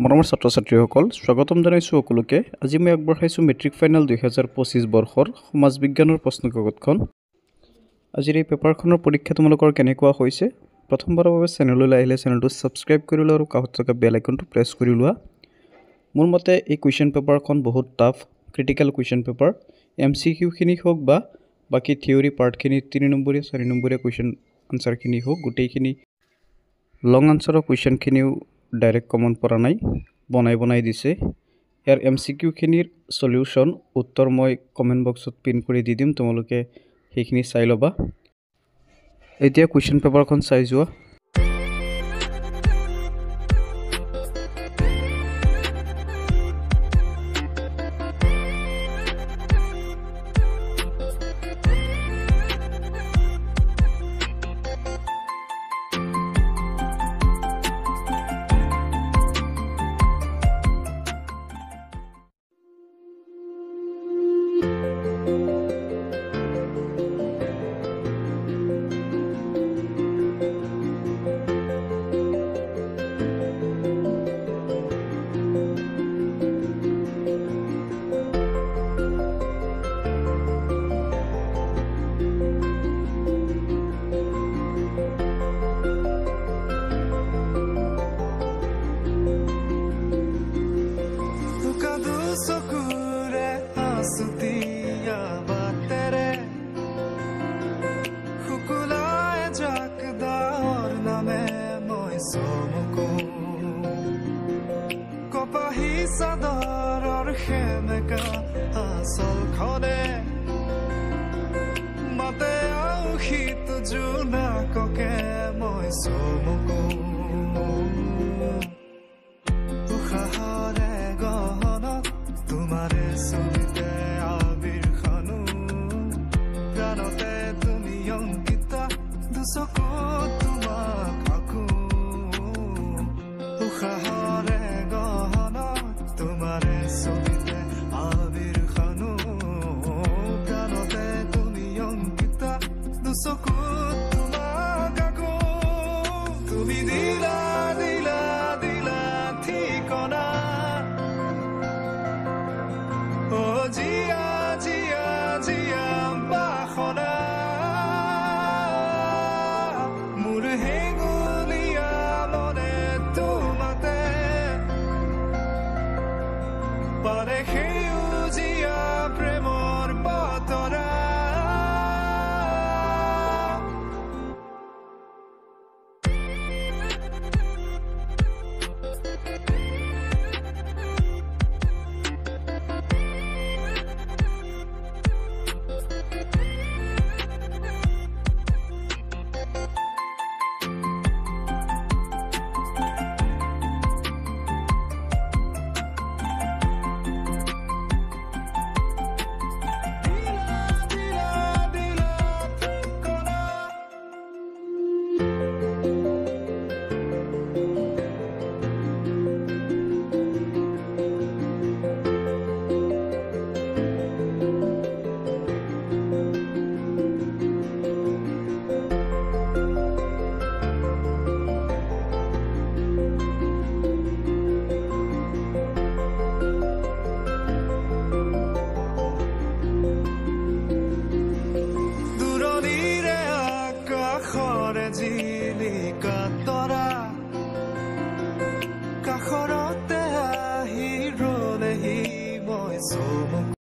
মৰমৰ ছাত্ৰ-ছাত্ৰীসকল স্বাগতম জনাইছোঁ সকলোকে। আজি মই আগবঢ়াইছোঁ মেট্ৰিক ফাইনেল 2025 বৰ্ষৰ সমাজ বিজ্ঞানৰ প্ৰশ্নকাকতখন। আজিৰ এই পেপাৰখনৰ পৰীক্ষা তোমালোকৰ কেনেকুৱা হৈছে? প্ৰথমবাৰৰ বাবে চেনেললৈ আহিলে চেনেলটো ছাবস্ক্ৰাইব কৰি লোৱা আৰু কাষত থকা বেল আইকনটো প্ৰেছ কৰি লোৱা। মোৰ মতে এই কুৱেশ্যন পেপাৰখন বহুত টাফ, ক্ৰিটিকেল কুৱেশ্যন পেপাৰ। MCQখিনি হওক বা বাকী থিয়ৰী পাৰ্টখিনি 3 নম্বৰীয়া 4 নম্বৰীয়া কুৱেশ্যন আনচাৰখিনি হওক, গোটেইখিনি লং আনচাৰৰ কুৱেশ্যনখিনিও ডাইৰেক্ট কমন পৰা নাই, বনাই দিছে। ইয়াৰ MCQখিনিৰ সলিউশ্যন উত্তৰ মই কমেণ্ট বক্সত পিন কৰি দি দিম, তোমালোকে সেইখিনি চাই ল'বা। এতিয়া কুৱেশ্যন পেপাৰখন চাই যোৱা। চাদৰৰ সেমেকা আচলখনে মাতে আউসীত জোনাককে মই চমকো উশাহৰে গহনত তোমাৰে ছবিতে আবিৰখনো প্ৰাণতে তুমি অংকিতা দুচকুত তোমাক আঁকো উশাহৰে তোমাৰে ছবিতে আবিৰখনো প্ৰাণতে তুমি অংকিতা দুচকুত তোমাক আঁকো তুমি দিলা দিলা দিলা ঠিকনা অ জিয়া জিয়া জিয়া বাসনা মোৰ হেঙুলীয়া মনে তোমাতে পাৰে সেউজীয়া প্ৰেমৰ বতৰা জিলিকা তৰা কাষৰতে আহি ৰলেহি মই চমক